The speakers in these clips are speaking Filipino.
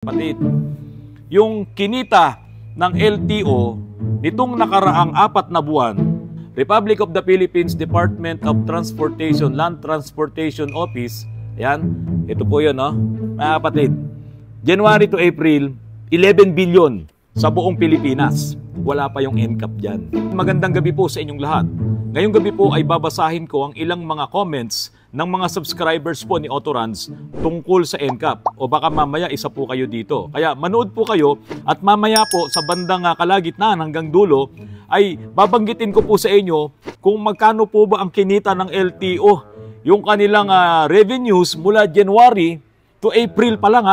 Kapatid, yung kinita ng LTO nitong nakaraang 4 na buwan, Republic of the Philippines Department of Transportation, Land Transportation Office, ayan, ito po yun, no? Mga kapatid, January to April, 11 billion sa buong Pilipinas. Wala pa yung NCAP dyan. Magandang gabi po sa inyong lahat. Ngayong gabi po ay babasahin ko ang ilang mga comments ng mga subscribers po ni Autorans tungkol sa NCAP. O baka mamaya isa po kayo dito. Kaya manood po kayo at mamaya po sa bandang kalagitnaan hanggang dulo ay babanggitin ko po sa inyo kung magkano po ba ang kinita ng LTO. Yung kanilang revenues mula January to April pa lang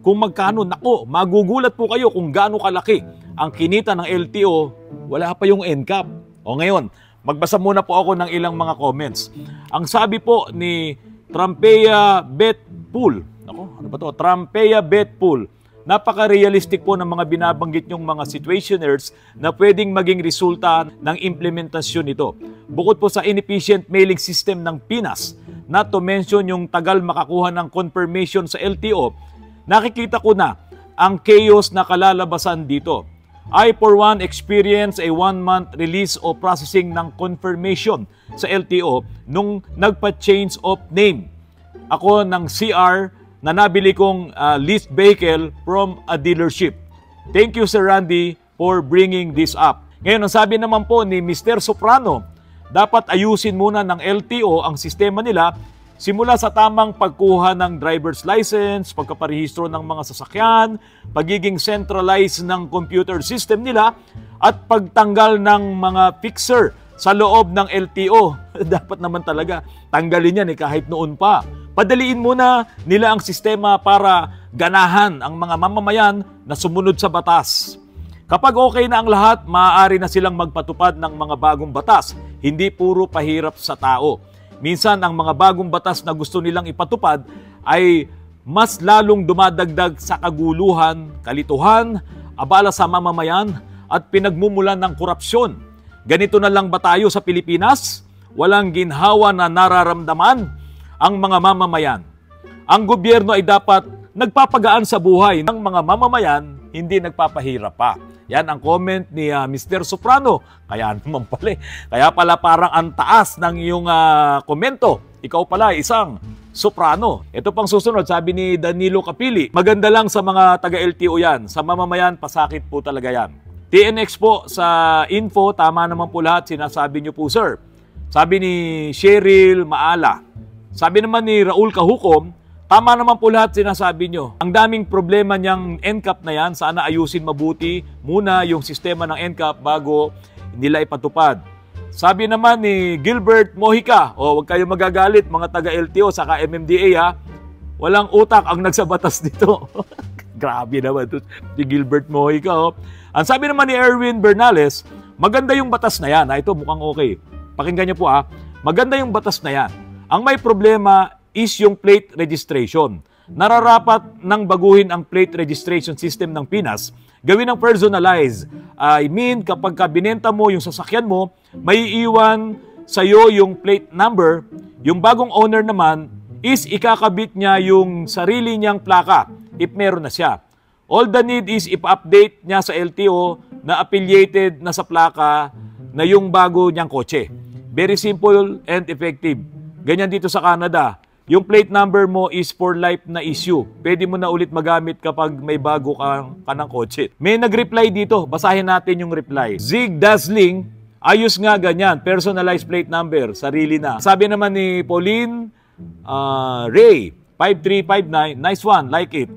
kung magkano. Nako, magugulat po kayo kung gaano kalaki ang kinita ng LTO. Wala pa yung NCAP. O ngayon, magbasa muna po ako ng ilang mga comments. Ang sabi po ni Trampeya Betpool, ano ba to? Trampeya Betpool, napaka-realistic po ng mga binabanggit nyong mga situationers na pwedeng maging resulta ng implementasyon nito. Bukod po sa inefficient mailing system ng Pinas, not to mention yung tagal makakuha ng confirmation sa LTO, nakikita ko na ang chaos na kalalabasan dito. I for one experience a 1-month release o processing ng confirmation sa LTO nung nagpa-change of name ako ng CR na nabili kong leased vehicle from a dealership. Thank you, Sir Randy, for bringing this up. Ngayon, ang sabi naman po ni Mr. Soprano, dapat ayusin muna ng LTO ang sistema nila simula sa tamang pagkuha ng driver's license, pagkaparehistro ng mga sasakyan, pagiging centralized ng computer system nila, at pagtanggal ng mga fixer sa loob ng LTO. Dapat naman talaga tanggalin yan kahit noon pa. Padaliin muna nila ang sistema para ganahan ang mga mamamayan na sumunod sa batas. Kapag okay na ang lahat, maaari na silang magpatupad ng mga bagong batas, hindi puro pahirap sa tao. Minsan, ang mga bagong batas na gusto nilang ipatupad ay mas lalong dumadagdag sa kaguluhan, kalituhan, abala sa mamamayan, at pinagmumulan ng korupsyon. Ganito na lang ba tayo sa Pilipinas? Walang ginhawa na nararamdaman ang mga mamamayan. Ang gobyerno ay dapat nagpapagaan sa buhay ng mga mamamayan, hindi nagpapahirap pa. Yan ang comment ni Mr. Soprano. Kaya naman pala. Kaya pala parang ang taas ng iyong komento. Ikaw pala isang soprano. Ito pang susunod, sabi ni Danilo Capili, maganda lang sa mga taga-LTO yan. Sa mamamayan, pasakit po talaga yan. TNX po sa info, tama naman po lahat sinasabi niyo po, sir. Sabi ni Cheryl Maala. Sabi naman ni Raul Kahukom, tama naman po lahat sinasabi nyo. Ang daming problema niyang NCAP na yan, sana ayusin mabuti muna yung sistema ng NCAP bago nila ipatupad. Sabi naman ni Gilbert Mojica, huwag kayo magagalit mga taga-LTO saka MMDA walang utak ang nagsabatas dito. Grabe naman ito, si Gilbert Mojica. Ang sabi naman ni Erwin Bernales, maganda yung batas na yan. Ito mukhang okay. Pakinggan nyo po maganda yung batas na yan. Ang may problema is yung plate registration. Nararapat nang baguhin ang plate registration system ng Pinas, gawin ng personalized. I mean, kapag binenta mo yung sasakyan mo, may iiwan sa'yo yung plate number, yung bagong owner naman is ikakabit niya yung sarili niyang plaka if meron na siya. All the need is ipa-update niya sa LTO na affiliated na sa plaka na yung bago niyang kotse. Very simple and effective. Ganyan dito sa Canada. Yung plate number mo is for life na issue. Pwede mo na ulit magamit kapag may bago ka ng kotse. May nag-reply dito. Basahin natin yung reply. Zig Dazzling, ayos nga ganyan. Personalized plate number. Sarili na. Sabi naman ni Pauline Ray, 5359, nice one, like it.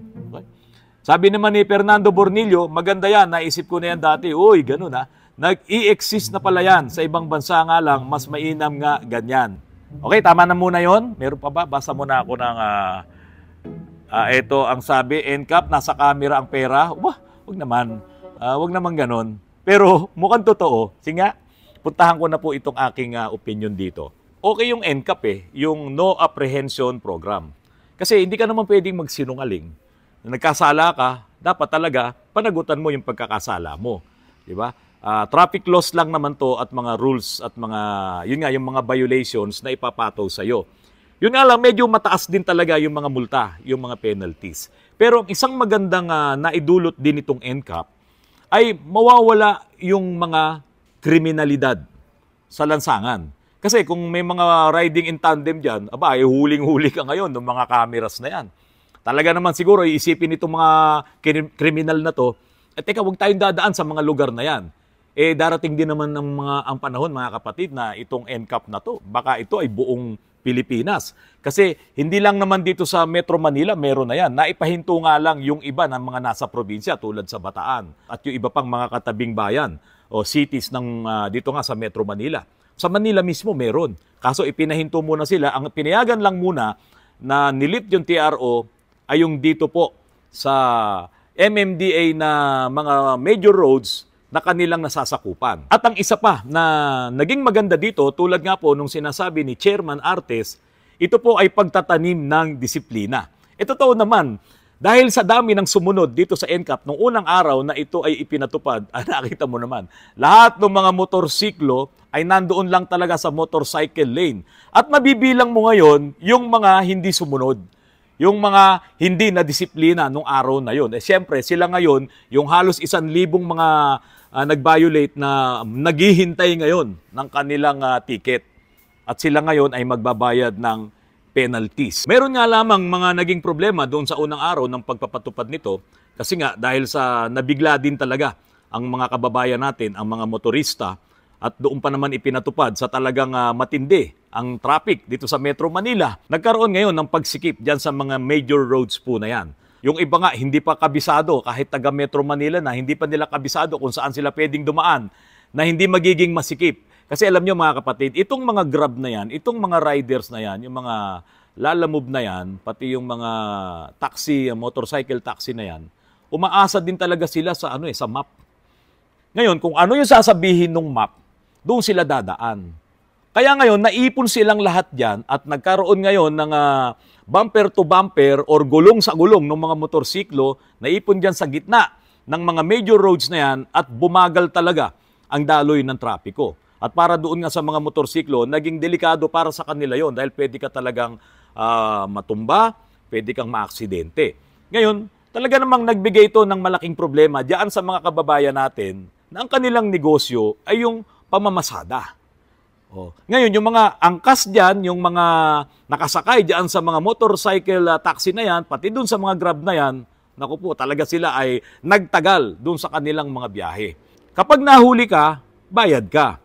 Sabi naman ni Fernando Bornillo, maganda yan. Naisip ko na yan dati. Uy, ganun Nag-i-exist na pala yan. Sa ibang bansa nga lang, mas mainam nga ganyan. Okay, tama na muna yon. Meron pa ba? Basa muna ako ng ito ang sabi, NCAP, nasa camera ang pera. Wag naman. Wag naman ganon. Pero mukhang totoo. Sige nga, puntahan ko na po itong aking opinion dito. Okay yung NCAP yung No Apprehension Program. Kasi hindi ka naman pwedeng magsinungaling. Nagkasala ka, dapat talaga panagutan mo yung pagkakasala mo. Diba? Traffic laws lang naman to at mga rules at mga, yun nga, yung mga violations na ipapataw sa'yo. Yun nga lang, medyo mataas din talaga yung mga multa, yung mga penalties. Pero ang isang magandang naidulot din itong NCAP ay mawawala yung mga kriminalidad sa lansangan. Kasi kung may mga riding in tandem dyan, aba, ay huling-huli ka ngayon ng mga cameras na yan. Talaga naman siguro, iisipin itong mga kriminal na to, teka, huwag tayong dadaan sa mga lugar na yan. Darating din naman ang panahon, mga kapatid, na itong NCAP na to. Baka ito ay buong Pilipinas. Kasi hindi lang naman dito sa Metro Manila, meron na yan. Naipahinto nga lang yung iba ng mga nasa probinsya tulad sa Bataan at yung iba pang mga katabing bayan o cities ng dito nga sa Metro Manila. Sa Manila mismo meron. Kaso ipinahinto muna sila. Ang pinayagan lang muna na nilit yung TRO ay yung dito po sa MMDA na mga major roads na kanilang nasasakupan. At ang isa pa na naging maganda dito, tulad nga po nung sinasabi ni Chairman Artes, ito po ay pagtatanim ng disiplina. Totoo naman, dahil sa dami ng sumunod dito sa NCAP, nung unang araw na ito ay ipinatupad, nakita mo naman, lahat ng mga motorsiklo ay nandoon lang talaga sa motorcycle lane. At mabibilang mo ngayon yung mga hindi sumunod. Yung mga hindi na disiplina nung araw na yun. Siyempre, sila ngayon, yung halos 1,000 mga nag-violate na naghihintay ngayon ng kanilang ticket. At sila ngayon ay magbabayad ng penalties. Meron nga lamang mga naging problema doon sa unang araw ng pagpapatupad nito kasi nga dahil sa nabigla din talaga ang mga kababayan natin, ang mga motorista at doon pa naman ipinatupad sa talagang matindi ang traffic dito sa Metro Manila. Nagkaroon ngayon ng pagsikip dyan sa mga major roads po na yan. Yung iba nga, hindi pa kabisado, kahit taga Metro Manila na, hindi pa nila kabisado kung saan sila pwedeng dumaan na hindi magiging masikip. Kasi alam nyo mga kapatid, itong mga Grab na yan, itong mga riders na yan, yung mga Lalamove na yan, pati yung mga taxi, motorcycle taxi na yan, umaasa din talaga sila sa, sa map. Ngayon, kung ano yung sasabihin ng map, doon sila dadaan. Kaya ngayon, naipon silang lahat dyan at nagkaroon ngayon ng bumper to bumper or gulong sa gulong ng mga motorsiklo, naipon dyan sa gitna ng mga major roads na yan at bumagal talaga ang daloy ng trapiko. At para doon nga sa mga motorsiklo, naging delikado para sa kanila yon dahil pwede ka talagang matumba, pwede kang maaksidente. Ngayon, talaga namang nagbigay ito ng malaking problema diyan sa mga kababayan natin na ang kanilang negosyo ay yung pamamasada. Ngayon, yung mga angkas dyan, yung mga nakasakay dyan sa mga motorcycle taxi na yan, pati dun sa mga Grab na yan, naku po, talaga sila ay nagtagal dun sa kanilang mga biyahe. Kapag nahuli ka, bayad ka.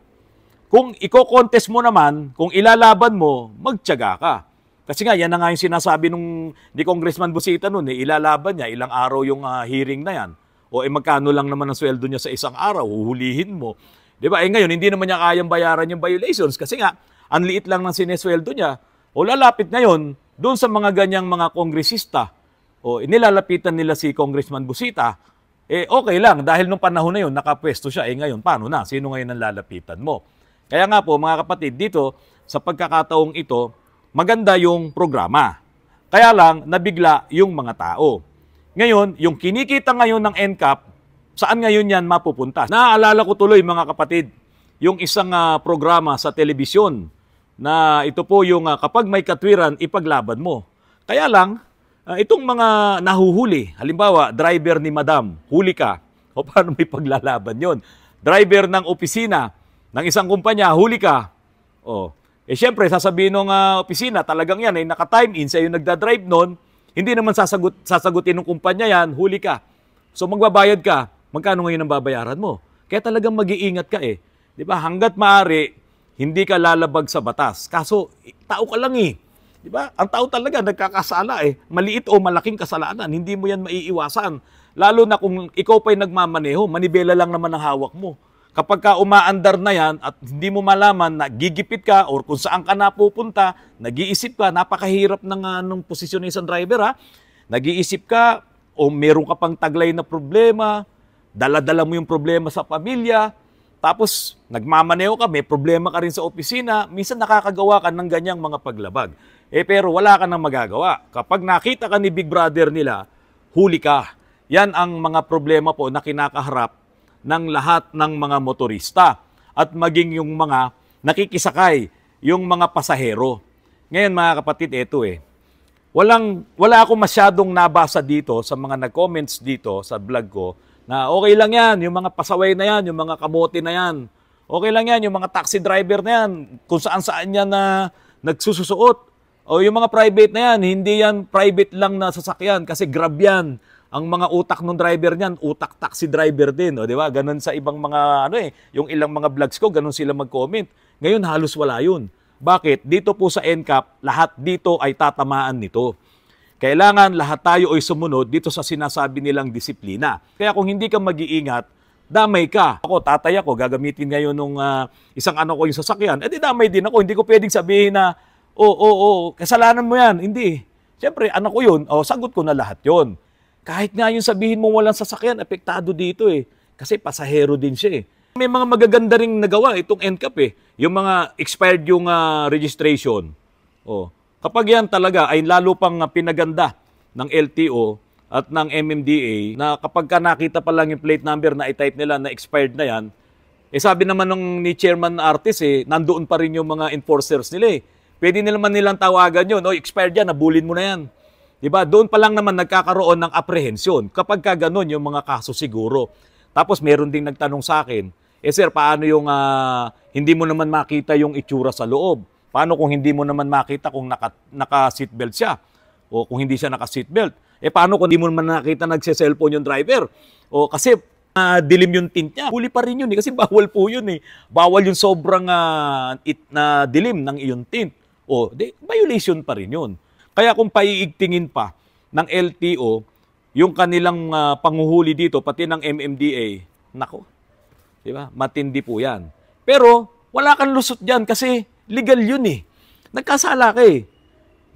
Kung iko-contest mo naman, kung ilalaban mo, magtiyaga ka. Kasi nga, yan na nga yung sinasabi ni Congressman Busita noon, ilalaban niya, ilang araw yung hearing na yan. O magkano lang naman ang sweldo niya sa isang araw, huhulihin mo. Diba? Ngayon, hindi naman niya kayang bayaran yung violations kasi nga, ang liit lang ng sinesweldo niya. O lalapit ngayon, doon sa mga ganyang mga kongresista, o nilalapitan nila si Congressman Busita, okay lang, dahil nung panahon na yun, nakapwesto siya, ngayon, paano na? Sino ngayon ang lalapitan mo? Kaya nga po, mga kapatid, dito, sa pagkakataong ito, maganda yung programa. Kaya lang, nabigla yung mga tao. Ngayon, yung kinikita ngayon ng NCAP, saan ngayon yan mapupunta? Naaalala ko tuloy mga kapatid, yung isang programa sa telebisyon na ito po yung kapag may katwiran, ipaglaban mo. Kaya lang, itong mga nahuhuli, halimbawa, driver ni Madam, huli ka, o paano may paglalaban yon? Driver ng opisina ng isang kumpanya, huli ka. Siyempre, sasabihin ng opisina, talagang yan, naka-time in, sa'yo nagda-drive nun, hindi naman sasagutin ng kumpanya yan, huli ka. So magbabayad ka, magkano ngayon ang babayaran mo? Kaya talagang mag-iingat ka Di ba? Hanggat maaari, hindi ka lalabag sa batas. Kaso, tao ka lang Di ba? Ang tao talaga nagkakasala Maliit o malaking kasalanan, hindi mo yan maiiwasan. Lalo na kung ikaw pa'y nagmamaneho, manibela lang naman ang hawak mo. Kapag ka umaandar na yan at hindi mo malaman na gigipit ka or kung saan ka napupunta, nag-iisip ka, napakahirap ng posisyon ng isang driver Nag-iisip ka o meron ka pang taglay na problema, dala-dala mo yung problema sa pamilya, tapos nagmamaneho ka, may problema ka rin sa opisina, minsan nakakagawa ka ng ganyang mga paglabag. Pero wala ka nang magagawa. Kapag nakita ka ni Big Brother nila, huli ka. Yan ang mga problema po na kinakaharap ng lahat ng mga motorista at maging yung mga nakikisakay, yung mga pasahero. Ngayon mga kapatid, eto wala akong masyadong nabasa dito sa mga nag-comments dito sa vlog ko na okay lang yan, yung mga pasaway na yan, yung mga kamote na yan. Okay lang yan, yung mga taxi driver na yan, kung saan-saan yan na nagsususuot. O yung mga private na yan, hindi yan private lang na sasakyan kasi Grab yan. Ang mga utak ng driver niyan, utak taxi driver din, o di ba? Ganun sa ibang mga yung ilang mga vlogs ko, ganun sila mag-comment. Ngayon halos wala 'yun. Bakit? Dito po sa NCAP, lahat dito ay tatamaan nito. Kailangan lahat tayo ay sumunod dito sa sinasabi nilang disiplina. Kaya kung hindi ka mag-iingat, damay ka. Ako, tatay ako, gagamitin ngayon nung isang ko yung sasakyan. Eh di damay din ako. Hindi ko pwedeng sabihin na, kasalanan mo yan. Hindi. Siyempre, anak ko yun. Sagot ko na lahat yun. Kahit nga yung sabihin mo walang sasakyan, apektado dito Kasi pasahero din siya May mga magaganda ring nagawa itong NCAP Yung mga expired yung registration. Kapag yan talaga ay lalo pang pinaganda ng LTO at ng MMDA na kapag ka nakita pa lang yung plate number na i-type nila na expired na yan, sabi naman ni Chairman Artis nandoon pa rin yung mga enforcers nila Pwede naman nilang tawagan yun. Expired yan, nabulin mo na yan. Diba? Doon pa lang naman nagkakaroon ng apprehension kapag ka ganun yung mga kaso siguro. Tapos meron ding nagtanong sa akin, sir, paano yung hindi mo naman makita yung itsura sa loob? Paano kung hindi mo naman makita kung naka-seatbelt siya? O kung hindi siya naka-seatbelt? Paano kung hindi mo naman nakita nagse-cellphone yung driver? Kasi dilim yung tint niya. Huli pa rin yun kasi bawal po yun Bawal yung sobrang na dilim ng iyong tint. Violation pa rin yun. Kaya kung paiigtingin pa ng LTO, yung kanilang panguhuli dito, pati ng MMDA, nako, diba? Matindi po yan. Pero, wala kang lusot dyan kasi legal yun Nagkasala ka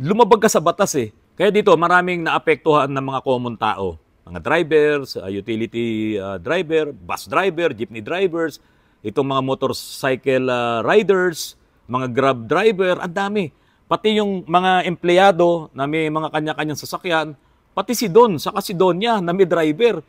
Lumabag ka sa batas Kaya dito, maraming naapektuhan ng mga common tao. Mga drivers, utility driver, bus driver, jeepney drivers, itong mga motorcycle riders, mga grab driver, ang dami. Pati yung mga empleyado na may mga kanya-kanyang sasakyan, pati si Don, saka si Donya na may driver.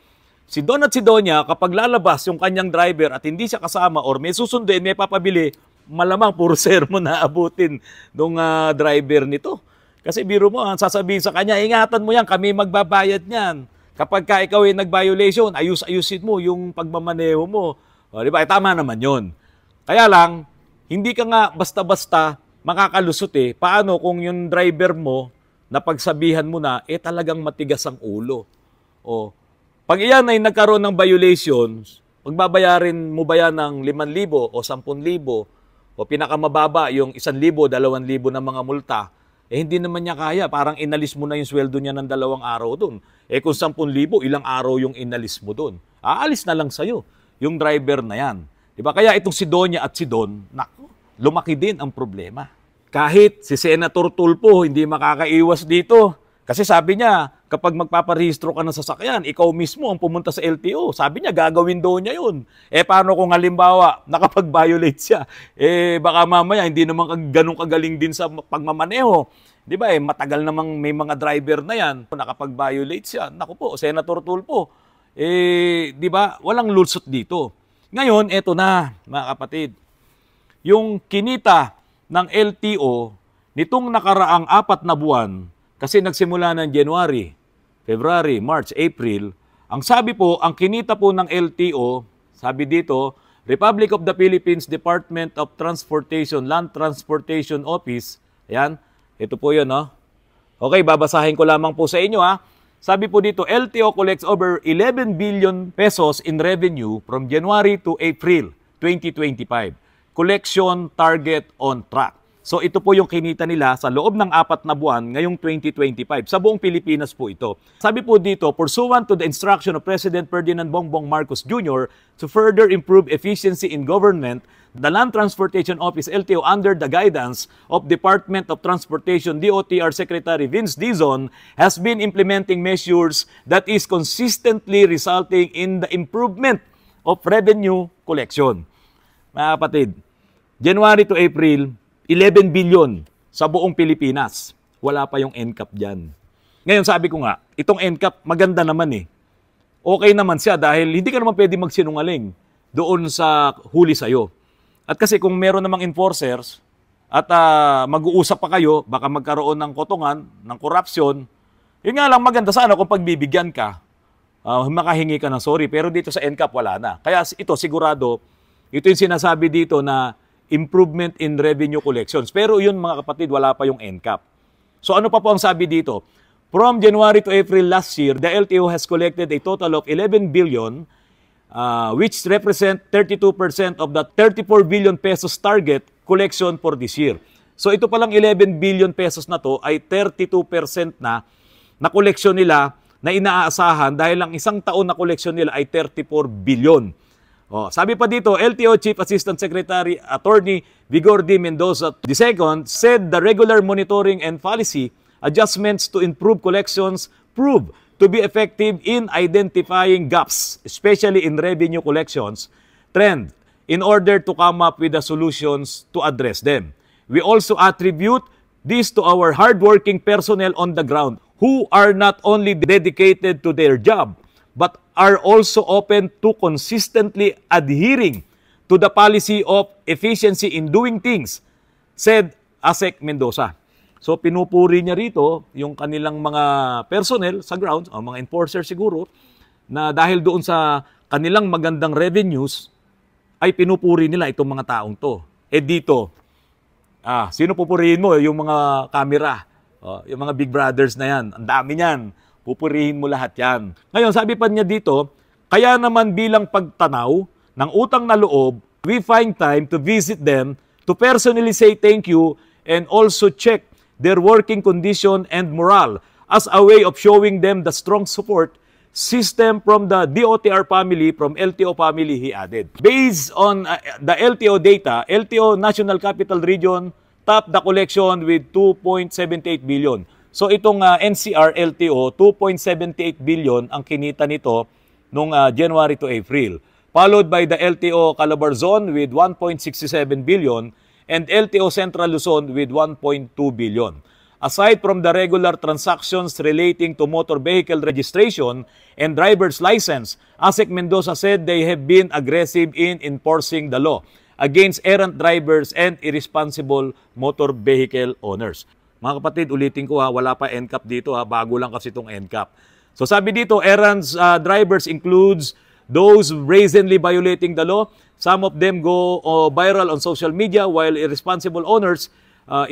Si Don at si Donya, kapag lalabas yung kanyang driver at hindi siya kasama or may susunduin, may papabili, malamang puro sermon na abutin ng driver nito. Kasi biro mo, sasabihin sa kanya, ingatan mo yan, kami magbabayad niyan. Kapag ka ikaw ay nag-violation, ayusin mo yung pagmamaneho mo. Diba? Tama naman yun. Kaya lang, hindi ka nga basta-basta makakalusot Paano kung yung driver mo, napagsabihan mo na, talagang matigas ang ulo. Pag iyan ay nagkaroon ng violations, magbabayarin mo ba yan ng 5,000 o 10,000 o pinakamababa yung 1,000, 2,000 na mga multa, hindi naman niya kaya. Parang inalis mo na yung sweldo niya ng 2 araw doon. Kung 10,000, ilang araw yung inalis mo doon. Aalis na lang sa'yo yung driver na yan. Diba? Kaya itong si Donya at si Don, naku, lumaki din ang problema. Kahit si Senator Tulfo hindi makakaiwas dito. Kasi sabi niya, kapag magpaparehistro ka ng sasakyan, ikaw mismo ang pumunta sa LTO. Sabi niya, gagawin daw niya yun. Paano kung halimbawa, nakapag-violate siya? Baka mamaya, hindi naman ganun kagaling din sa pagmamaneho. Di ba matagal namang may mga driver na yan. Nakapag-violate siya. Naku po, Senator Tulfo. Di ba, walang lusot dito. Ngayon, eto na, mga kapatid. Yung kinita ng LTO nitong nakaraang 4 na buwan, kasi nagsimula ng January, February, March, April, ang sabi po, ang kinita po ng LTO, sabi dito, Republic of the Philippines Department of Transportation, Land Transportation Office, ayan, ito po yun, Okay, babasahin ko lamang po sa inyo, Sabi po dito, LTO collects over 11 billion pesos in revenue from January to April 2025. Collection target on track. So ito po yung kinita nila sa loob ng 4 na buwan ngayong 2025. Sa buong Pilipinas po ito. Sabi po dito, pursuant to the instruction of President Ferdinand Bongbong Marcos Jr. to further improve efficiency in government, the Land Transportation Office LTO under the guidance of Department of Transportation DOTR Secretary Vince Dizon has been implementing measures that is consistently resulting in the improvement of revenue collection. Mga kapatid, January to April, 11 billion sa buong Pilipinas. Wala pa yung NCAP dyan. Ngayon sabi ko nga, itong NCAP maganda naman Okay naman siya dahil hindi ka naman pwede magsinungaling doon sa huli sa'yo. At kasi kung meron namang enforcers, at mag-uusap pa kayo, baka magkaroon ng kotongan, ng korupsyon. Yun nga lang, maganda sana kung pagbibigyan ka, makahingi ka ng sorry. Pero dito sa NCAP, wala na. Kaya ito, sigurado, ito yung sinasabi dito na improvement in revenue collections. Pero yun mga kapatid, wala pa yung NCAP. So ano pa po ang sabi dito? From January to April last year, the LTO has collected a total of 11 billion, which represent 32% of the 34 billion pesos target collection for this year. So ito palang 11 billion pesos na to ay 32% na koleksyon nila na inaasahan dahil ang isang taon na koleksyon nila ay 34 billion. Sabi pa dito, LTO Chief Assistant Secretary Attorney Vigor D. Mendoza II said the regular monitoring and policy adjustments to improve collections prove to be effective in identifying gaps, especially in revenue collections trend, in order to come up with the solutions to address them. We also attribute this to our hardworking personnel on the ground who are not only dedicated to their job, but are also open to consistently adhering to the policy of efficiency in doing things, said ASEC Mendoza. So pinupuri niya rito yung kanilang mga personnel sa ground, o mga enforcers siguro, na dahil doon sa kanilang magandang revenues, ay pinupuri nila itong mga taong to. Dito, sino pupurihin mo? Yung mga camera, yung mga big brothers na yan. Ang dami niyan. Pupurihin mo lahat yan. Ngayon, sabi pa niya dito, kaya naman bilang pagtanaw ng utang na loob, we find time to visit them, to personally say thank you, and also check their working condition and morale as a way of showing them the strong support system from the DOTR family, from LTO family, he added. Based on the LTO data, LTO National Capital Region topped the collection with 2.78 billion. So itong NCR LTO, 2.78 billion ang kinita nito noong January to April. Followed by the LTO Calabarzon with 1.67 billion and LTO Central Luzon with 1.2 billion. Aside from the regular transactions relating to motor vehicle registration and driver's license, ASEC Mendoza said they have been aggressive in enforcing the law against errant drivers and irresponsible motor vehicle owners. Mga kapatid, ulitin ko wala pa NCAP dito bago lang kasi itong NCAP. So sabi dito, errant drivers includes those brazenly violating the law. Some of them go viral on social media, while irresponsible owners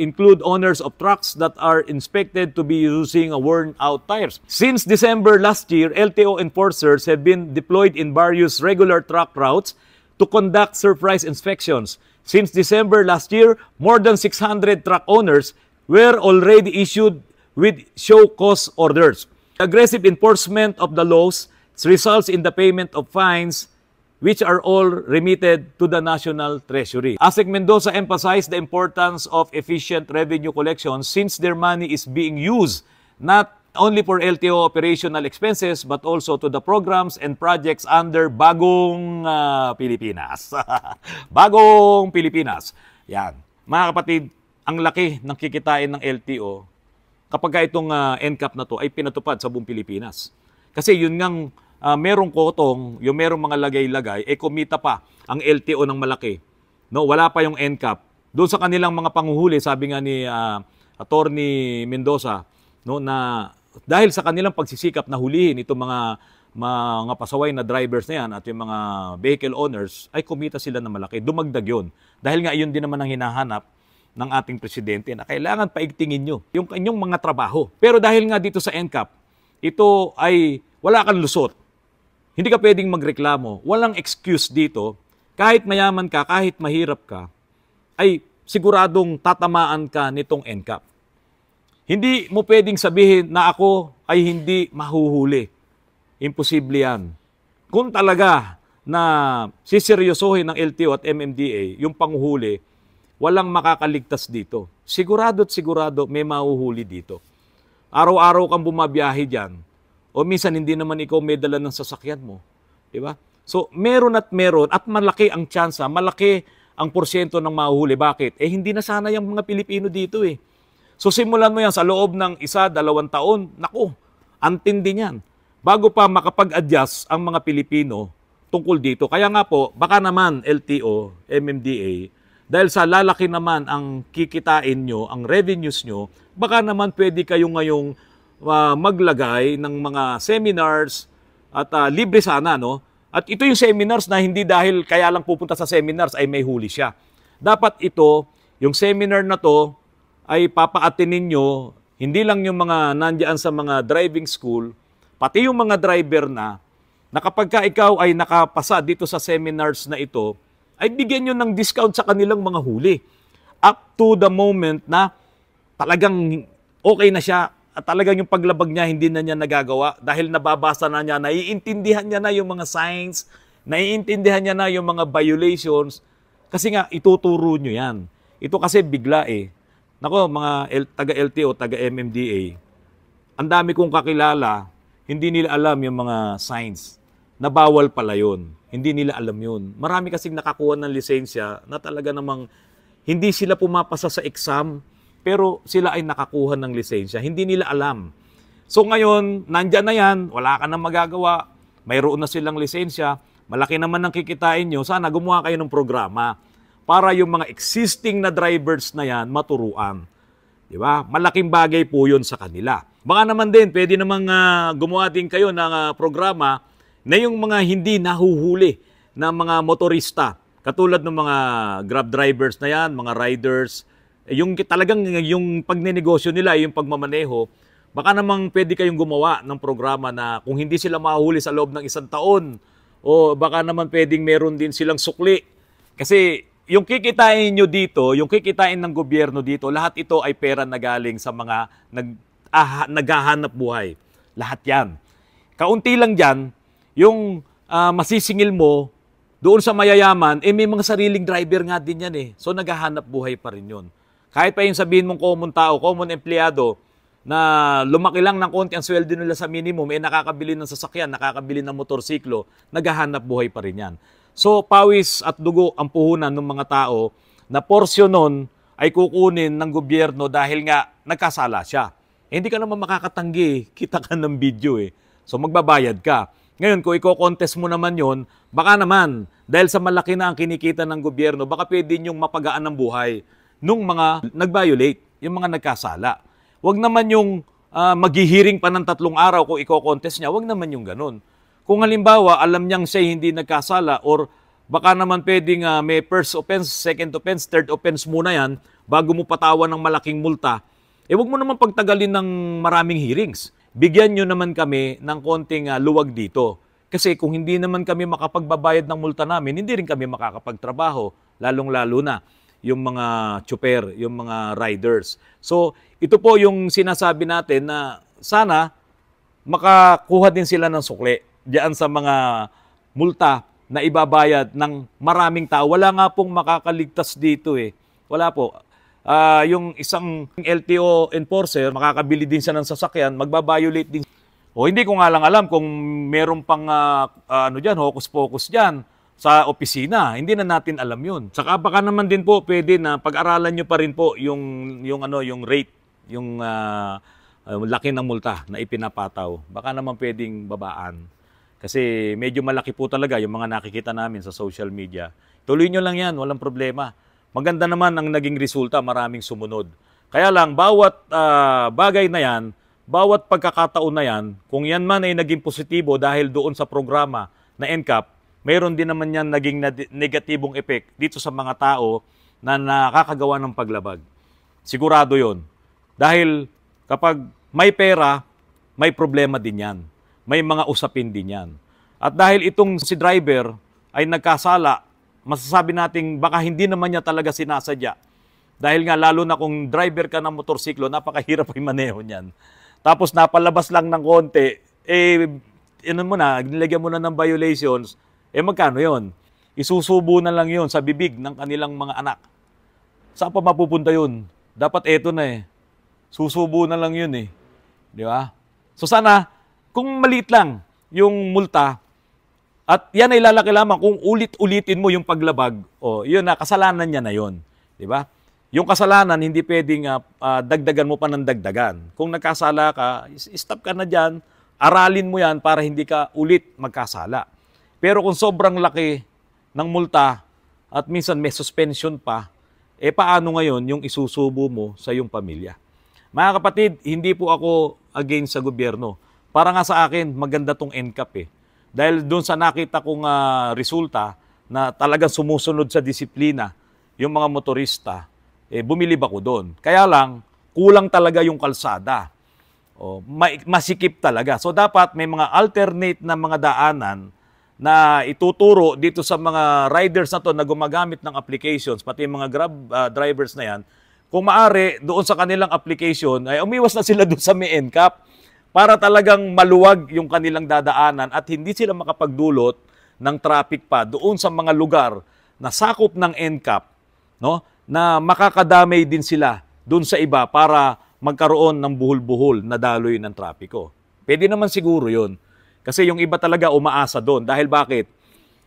include owners of trucks that are inspected to be using worn-out tires. Since December last year, LTO enforcers have been deployed in various regular truck routes to conduct surprise inspections. Since December last year, more than 600 truck owners were already issued with show cause orders. Aggressive enforcement of the laws results in the payment of fines which are all remitted to the National Treasury. ASEC Mendoza emphasized the importance of efficient revenue collection since their money is being used not only for LTO operational expenses but also to the programs and projects under Bagong Pilipinas. Bagong Pilipinas. Yan. Mga kapatid, ang laki ng kikitain ng LTO kapag itong NCAP na to ay pinatupad sa buong Pilipinas. Kasi yun ngang merong kotong, yung merong mga lagay-lagay, kumita pa ang LTO ng malaki. No, wala pa yung NCAP. Doon sa kanilang mga panguhuli, sabi nga ni Attorney Mendoza, no, na dahil sa kanilang pagsisikap na hulihin itong mga pasaway na drivers na yan at yung mga vehicle owners, ay kumita sila na malaki. Dumagdag yun. Dahil nga yun din naman ang hinahanap ng ating presidente na kailangan paigtingin nyo yung kanyang mga trabaho. Pero dahil nga dito sa NCAP, ito ay wala kang lusot. Hindi ka pwedeng magreklamo. Walang excuse dito. Kahit mayaman ka, kahit mahirap ka, ay siguradong tatamaan ka nitong NCAP. Hindi mo pwedeng sabihin na ako ay hindi mahuhuli. Imposible yan. Kung talaga na siseryosohin ng LTO at MMDA yung panguhuli, walang makakaligtas dito. Sigurado't sigurado may mahuhuli dito. Araw-araw kang bumabiyahe dyan. O minsan hindi naman ikaw may dala ng sasakyan mo. Diba? So meron at malaki ang tsansa, malaki ang porsyento ng mahuhuli. Bakit? Hindi na sana yung mga Pilipino dito eh. So simulan mo yan sa loob ng 1-2 taon, naku, antindi niyan. Bago pa makapag-adjust ang mga Pilipino tungkol dito. Kaya nga po, baka naman LTO, MMDA, dahil sa lalaki naman ang kikitain nyo, ang revenues nyo, baka naman pwede kayo ngayong maglagay ng mga seminars at libre sana, no? At ito yung seminars na hindi dahil kaya lang pupunta sa seminars ay may huli siya. Dapat ito, yung seminar na to, ay papaattinin nyo, hindi lang yung mga nandiyan sa mga driving school, pati yung mga driver na kapag ka ikaw ay nakapasa dito sa seminars na ito, ay bigyan nyo ng discount sa kanilang mga huli. Up to the moment na talagang okay na siya at talagang yung paglabag niya hindi na niya nagagawa dahil nababasa na niya, naiintindihan niya na yung mga signs, naiintindihan niya na yung mga violations kasi nga ituturo nyo yan. Ito kasi bigla eh. Nako, mga taga-LTO, taga-MMDA, ang dami kong kakilala, hindi nila alam yung mga signs na bawal pala yun. Hindi nila alam yun. Marami kasing nakakuha ng lisensya na talaga namang hindi sila pumapasa sa exam, pero sila ay nakakuha ng lisensya. Hindi nila alam. So ngayon, nandyan na yan, wala ka nang magagawa, mayroon na silang lisensya, malaki naman ang kikitain nyo, sana gumawa kayo ng programa para yung mga existing na drivers na yan maturuan. Di ba? Malaking bagay po yun sa kanila. Baka naman din, pwede namang gumawa din kayo ng programa na yung mga hindi nahuhuli na mga motorista. Katulad ng mga grab drivers na yan, mga riders, yung talagang yung pagnenegosyo nila, yung pagmamaneho, baka namang pwede kayong gumawa ng programa na kung hindi sila mahuli sa loob ng 1 taon, o baka naman pwedeng meron din silang sukli. Kasi yung kikitain nyo dito, yung kikitain ng gobyerno dito, lahat ito ay pera na galing sa mga naghahanap buhay. Lahat yan. Kaunti lang dyan, yung masisingil mo, doon sa mayayaman, may mga sariling driver nga din yan eh. So naghahanap buhay pa rin yun. Kahit pa yung sabihin mong common tao, common empleyado, na lumaki lang ng konti ang sweldo nila sa minimum, nakakabili ng sasakyan, nakakabili ng motorsiklo, naghahanap buhay pa rin yan. So, pawis at dugo ang puhunan ng mga tao na porsyon nun ay kukunin ng gobyerno dahil nga nagkasala siya. Hindi ka naman makakatanggi, kita ka ng video eh. So, magbabayad ka. Ngayon, kung i-contest mo naman yon, baka naman, dahil sa malaki na ang kinikita ng gobyerno, baka pwede nyong mapagaan ng buhay nung mga nag-violate, yung mga nagkasala. Huwag naman yung maghihiring pa ng 3 araw kung i-contest niya, huwag naman yung ganun. Kung halimbawa, alam niyang siya hindi nagkasala or baka naman pwedeng may first offense, second offense, third offense muna yan bago mo patawan ng malaking multa, huwag mo naman pagtagalin ng maraming hearings. Bigyan nyo naman kami ng konting luwag dito. Kasi kung hindi naman kami makapagbabayad ng multa namin, hindi rin kami makakapagtrabaho, lalong-lalo na yung mga tsuper, yung mga riders. So, ito po yung sinasabi natin na sana makakuha din sila ng sukli diyan sa mga multa na ibabayad ng maraming tao. Wala nga pong makakaligtas dito eh. Wala po. Yung isang LTO enforcer, makakabili din siya ng sasakyan, magbabiolate din. O hindi ko nga lang alam kung meron pang hocus-pocus dyan sa opisina. Hindi na natin alam yun. Saka baka naman din po pwede na pag-aralan nyo pa rin po yung rate, yung laki ng multa na ipinapataw. Baka naman pwedeng babaan. Kasi medyo malaki po talaga yung mga nakikita namin sa social media. Tuloy nyo lang yan, walang problema. Maganda naman ang naging resulta, maraming sumunod. Kaya lang, bawat bagay na yan, bawat pagkakataon na yan, kung yan man ay naging positibo dahil doon sa programa na NCAP, mayroon din naman yan naging negatibong effect dito sa mga tao na nakakagawa ng paglabag. Sigurado yon. Dahil kapag may pera, may problema din yan. May mga usapin din yan. At dahil itong si driver ay nagkasala, masasabi nating baka hindi naman niya talaga sinasadya. Dahil nga lalo na kung driver ka ng motorsiklo, napakahirap ay maneho niyan. Tapos napalabas lang ng konti, nilagyan mo na ng violations, magkano yon? Isusubo na lang yon sa bibig ng kanilang mga anak. Saan pa mapupunta yun? Dapat eto na eh. Susubo na lang yun eh. Di ba? So sana, kung maliit lang yung multa, at yan ay lalaki lamang kung ulit-ulitin mo yung paglabag, yun na, kasalanan niya na yun. Di ba? Yung kasalanan, hindi pwedeng dagdagan mo pa ng dagdagan. Kung nagkasala ka, stop ka na dyan, aralin mo yan para hindi ka ulit magkasala. Pero kung sobrang laki ng multa at minsan may suspension pa, paano ngayon yung isusubo mo sa iyong pamilya? Mga kapatid, hindi po ako against sa gobyerno. Para nga sa akin, maganda tong NCAP Dahil doon sa nakita kong resulta na talagang sumusunod sa disiplina yung mga motorista, bumilib ako doon. Kaya lang, kulang talaga yung kalsada. Masikip talaga. So dapat may mga alternate na mga daanan na ituturo dito sa mga riders na to na gumagamit ng applications, pati yung mga Grab drivers na yan, kung maaari, doon sa kanilang application, ay umiwas na sila doon sa may NCAP para talagang maluwag yung kanilang dadaanan at hindi sila makapagdulot ng traffic pa doon sa mga lugar na sakop ng NCAP, no? Na makakadamay din sila doon sa iba para magkaroon ng buhol-buhol na daloy ng trapiko. Pwede naman siguro yun. Kasi yung iba talaga umaasa doon. Dahil bakit?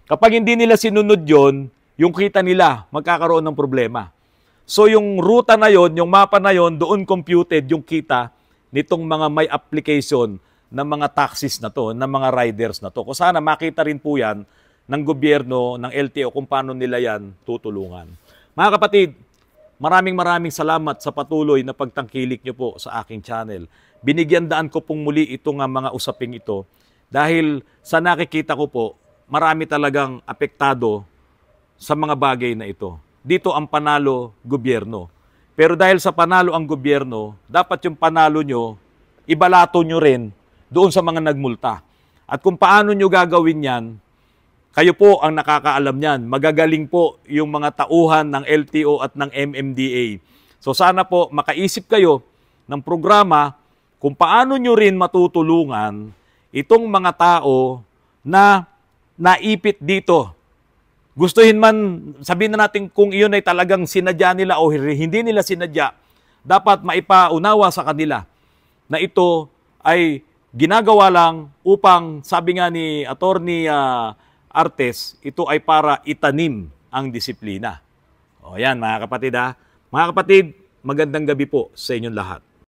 Kapag hindi nila sinunod yon, yung kita nila magkakaroon ng problema. So yung ruta na yon, yung mapa na yon, doon computed yung kita nitong mga may application ng mga taxis na to, ng mga riders na to. Kung sana makita rin po yan ng gobyerno, ng LTO, kung paano nila yan tutulungan. Mga kapatid, maraming salamat sa patuloy na pagtangkilik nyo po sa aking channel. Binigyan daan ko pong muli itong mga usaping ito dahil sa nakikita ko po, marami talagang apektado sa mga bagay na ito. Dito ang panalo, gobyerno. Pero dahil sa panalo ang gobyerno, dapat yung panalo nyo, ibalato nyo rin doon sa mga nagmulta. At kung paano nyo gagawin yan, kayo po ang nakakaalam yan. Magagaling po yung mga tauhan ng LTO at ng MMDA. So sana po makaisip kayo ng programa kung paano nyo rin matutulungan itong mga tao na naipit dito. Gustuhin man, sabihin na natin kung iyon ay talagang sinadya nila o hindi nila sinadya, dapat maipaunawa sa kanila na ito ay ginagawa lang upang, sabi nga ni Attorney Artes, ito ay para itanim ang disiplina. O yan mga kapatid ha. Mga kapatid, magandang gabi po sa inyong lahat.